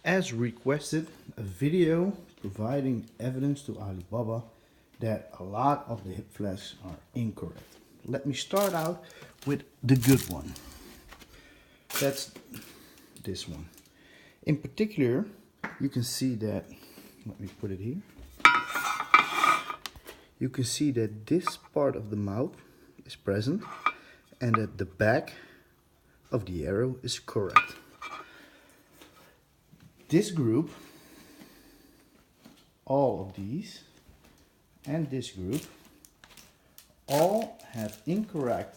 as requested, a video providing evidence to Alibaba that a lot of the hip flasks are incorrect. Let me start out with the good one. That's this one. In particular, you can see that, let me put it here. You can see that this part of the mouth is present and that the back of the arrow is correct. This group, all of these, and this group, all have incorrect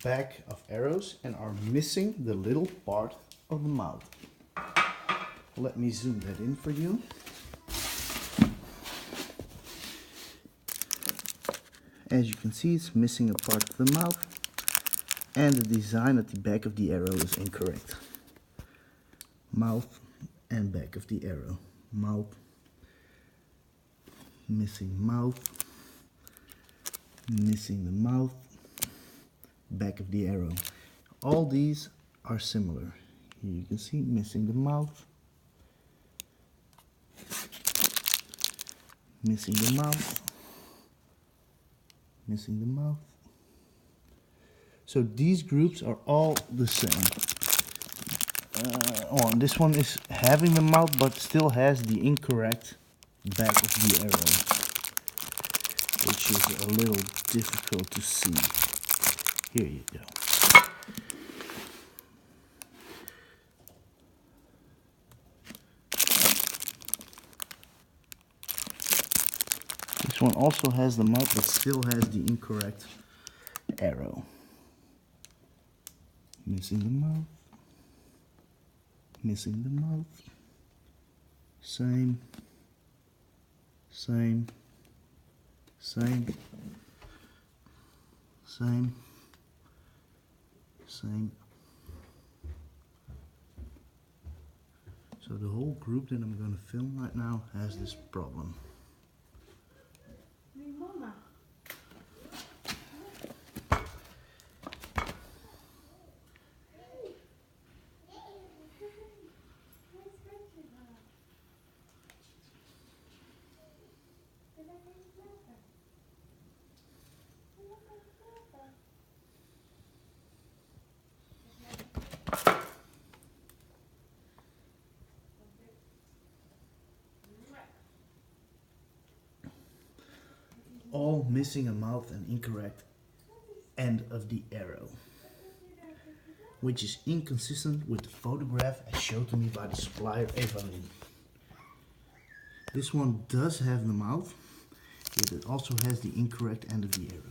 back of arrows and are missing the little part of the mouth. Let me zoom that in for you. As you can see, it's missing a part of the mouth, and the design at the back of the arrow is incorrect. Mouth and back of the arrow. Mouth, missing mouth, missing the mouth, back of the arrow. All these are similar. Here you can see missing the mouth, missing the mouth, missing the mouth. So these groups are all the same. And this one is having the mouth but still has the incorrect back of the arrow, which is a little difficult to see. Here you go. This one also has the mouth but still has the incorrect arrow. Missing the mouth. Missing the mouth. Same. Same. Same. Same. Same. So the whole group that I'm going to film right now has this problem. All missing a mouth and incorrect end of the arrow, which is inconsistent with the photograph as showed to me by the supplier Eva Lin. This one does have the mouth, yet it also has the incorrect end of the arrow.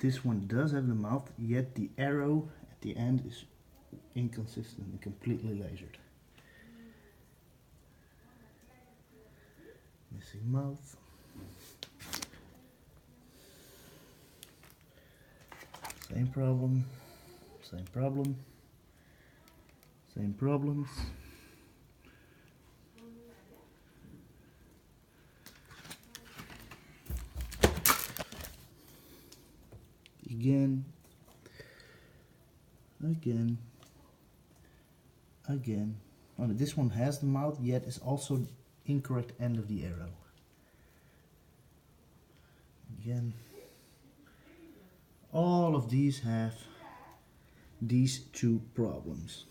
This one does have the mouth, yet the arrow at the end is inconsistent and completely lasered. Missing mouth. Same problem, same problem, same problems. Again, again, again. Oh, this one has the mouth, yet is also incorrect end of the arrow. Again. All of these have these two problems.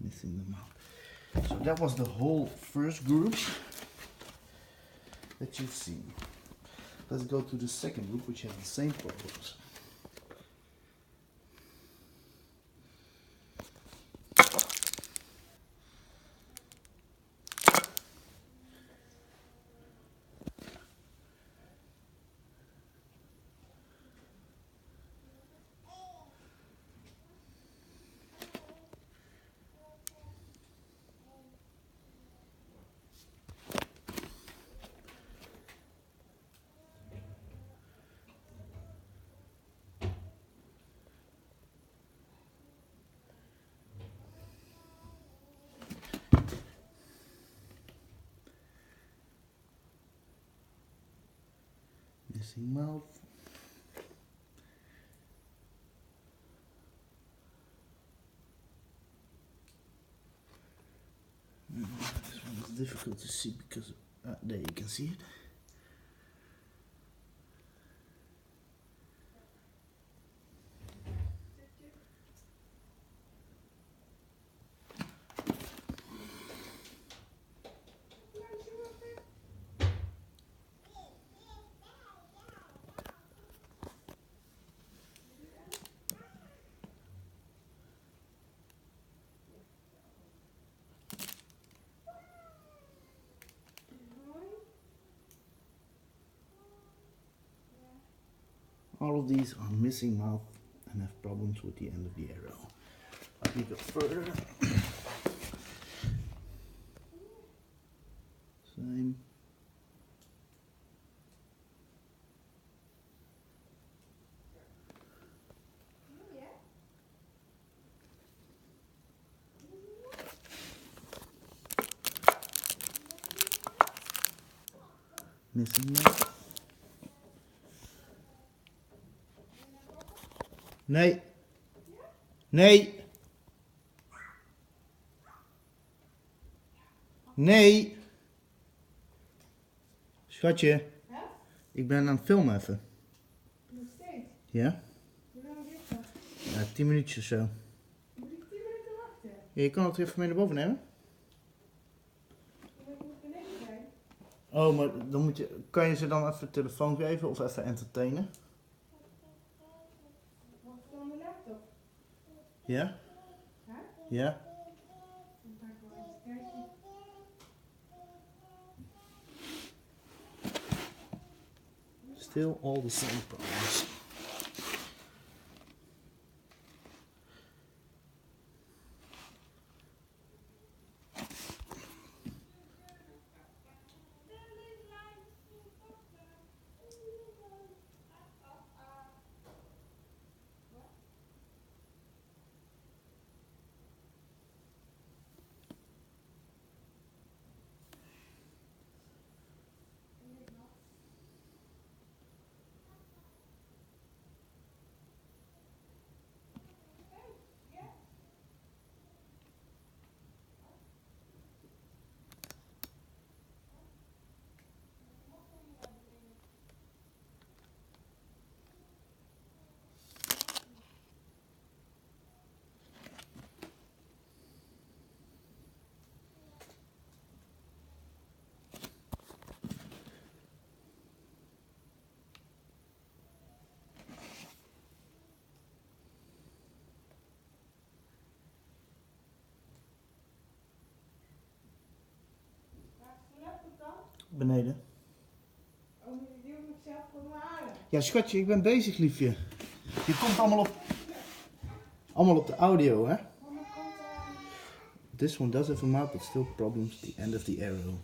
Missing the mouth. So that was the whole first group that you've seen. Let's go to the second group, which has the same problems. Missing mouth. This one is difficult to see because there you can see it. All of these are missing mouth and have problems with the end of the arrow. Let me go further. Same. Missing mouth. Nee. Nee. Nee. Schatje. Ja? Ik ben aan het filmen even. Nog steeds? Ja? Hoe lang duurt dat? Ja, 10 minuutjes of zo. Moet ik 10 minuten wachten? Ja, je kan het even mee naar boven nemen. Ik moet beneden zijn. Oh, maar dan kan je ze dan even de telefoon geven of even entertainen? Wacht dan de laptop. Ja? Ja? Ja? Dan ga ik wel even kijken. Still all the same problems. Waar is de laptop dan? Beneden. Oh, moet ik die ook nog zelf komen halen? Ja, schatje, ik ben bezig, liefje. Je komt allemaal op de audio, hè? Mama komt eraan. This one does have a mouth, but still problems at the end of the arrow.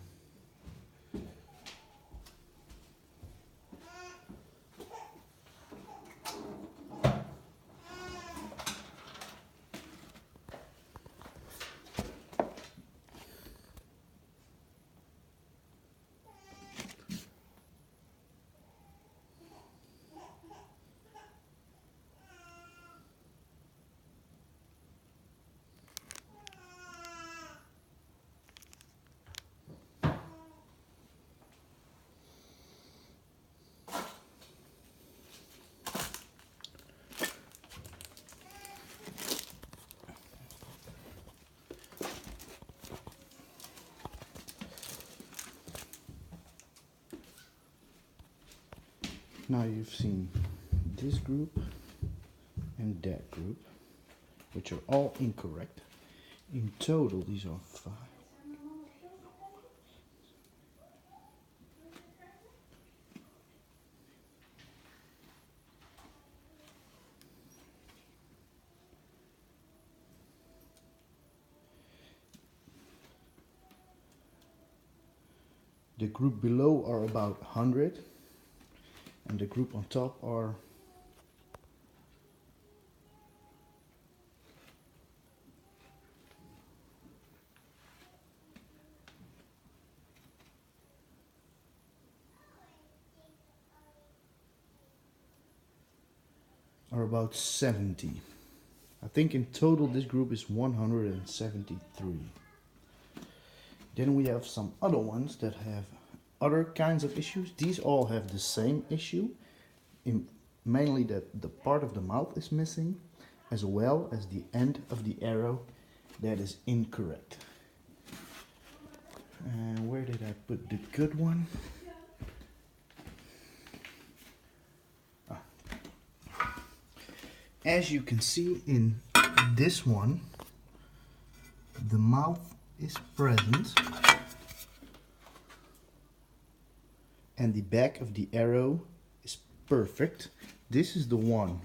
Now you've seen this group and that group, which are all incorrect. In total, these are 5. The group below are about 100, and the group on top are about 70. I think in total this group is 173. Then we have some other ones that have other kinds of issues. These all have the same issue, mainly that the part of the mouth is missing, as well as the end of the arrow that is incorrect. And where did I put the good one? As you can see in this one, the mouth is present and the back of the arrow is perfect. This is the one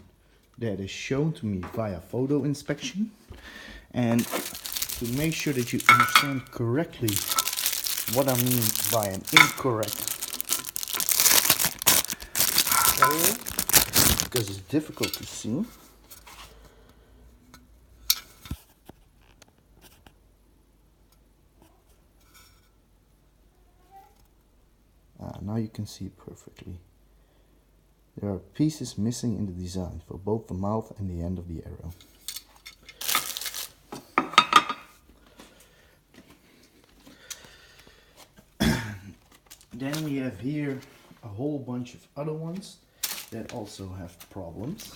that is shown to me via photo inspection, and to make sure that you understand correctly what I mean by an incorrect arrow, because it's difficult to see. Now you can see perfectly. There are pieces missing in the design for both the mouth and the end of the arrow. Then we have here a whole bunch of other ones that also have problems.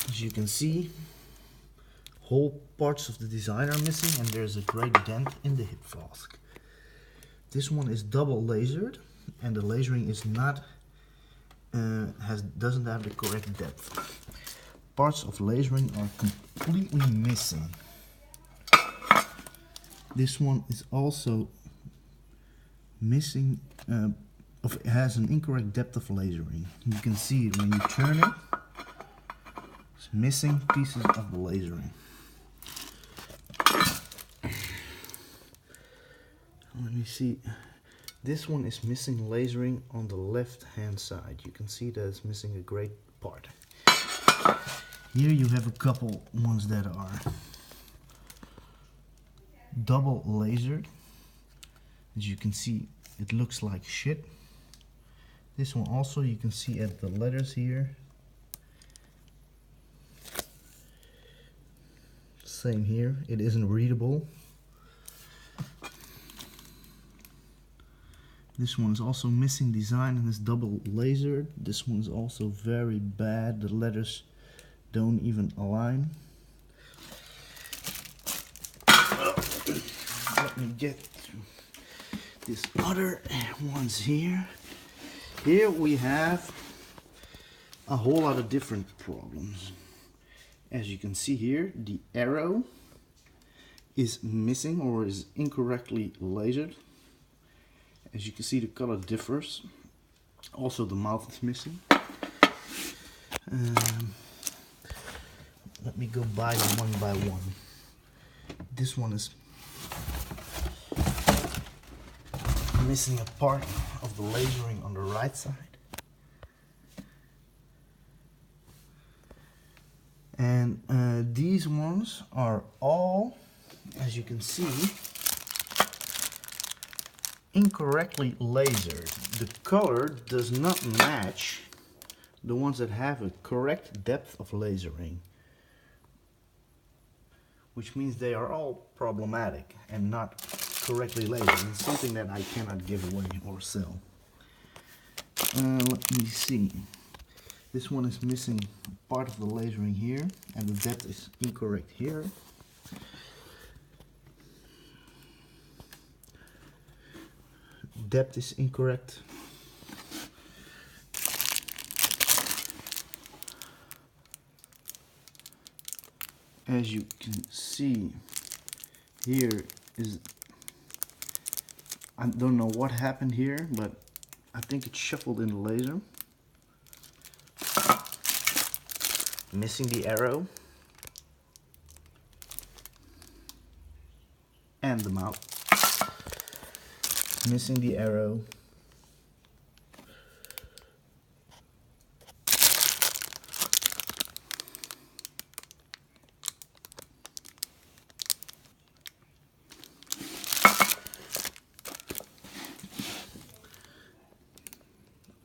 As you can see, whole parts of the design are missing and there's a great dent in the hip flask. This one is double lasered and the lasering is not doesn't have the correct depth. Parts of lasering are completely missing. This one is also missing, it has an incorrect depth of lasering. You can see it when you turn it. It's missing pieces of the lasering. Let me see. This one is missing lasering on the left hand side. You can see that it's missing a great part. Here you have a couple ones that are double lasered. As you can see, it looks like shit. This one also, you can see at the letters here. Same here, it isn't readable. This one's also missing design and is double lasered. This one's also very bad. The letters don't even align. Let me get to these other ones here. Here we have a whole lot of different problems. As you can see here, the arrow is missing or is incorrectly lasered. As you can see, the color differs. Also, the mouth is missing. Let me go by them one by one. This one is missing a part of the lasering on the right side. And these ones are all, as you can see, incorrectly lasered. The color does not match the ones that have a correct depth of lasering, which means they are all problematic and not correctly lasered. It's something that I cannot give away or sell. Let me see. This one is missing part of the lasering here and the depth is incorrect here. Depth is incorrect. As you can see, here is, I don't know what happened here, but I think it shuffled in the laser. Missing the arrow and the mouth. Missing the arrow.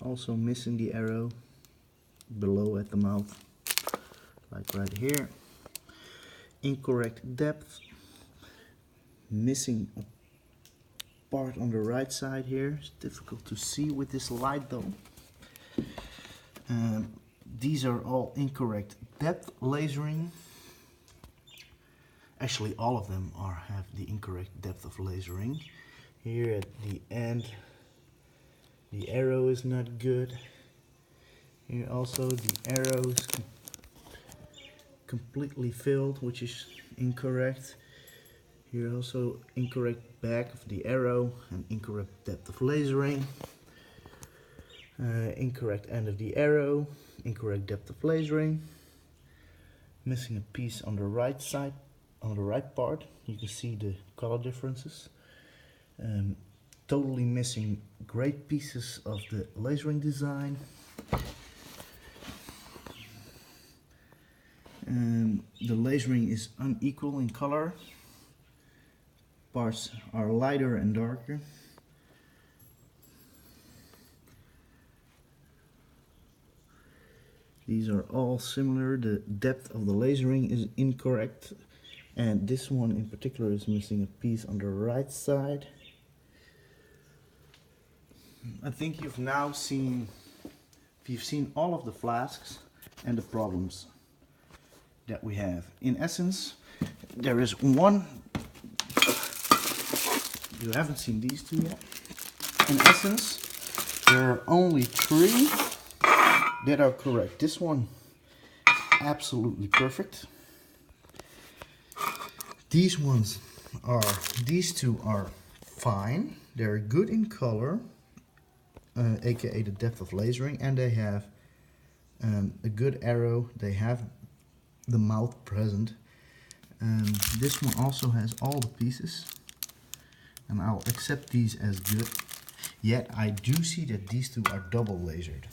Also missing the arrow below at the mouth. right here. Incorrect depth. Missing a part on the right side here. It's difficult to see with this light though. These are all incorrect depth lasering. Actually, all of them have the incorrect depth of lasering. Here at the end, the arrow is not good. Here also the arrow is completely filled, which is incorrect. Here also incorrect back of the arrow and incorrect depth of lasering. Incorrect end of the arrow, incorrect depth of lasering. Missing a piece on the right side, on the right part. You can see the color differences. Totally missing great pieces of the lasering design. The lasering is unequal in color. Parts are lighter and darker. These are all similar. The depth of the lasering is incorrect, and this one in particular is missing a piece on the right side. I think you've now seen, all of the flasks and the problems that we have. In essence, there is one. You haven't seen these two yet. In essence, there are only 3 that are correct. This one, absolutely perfect. These two are fine. They're good in color, aka the depth of lasering, and they have a good arrow. They have the mouth present. This one also has all the pieces, and I'll accept these as good. Yet I do see that these two are double lasered.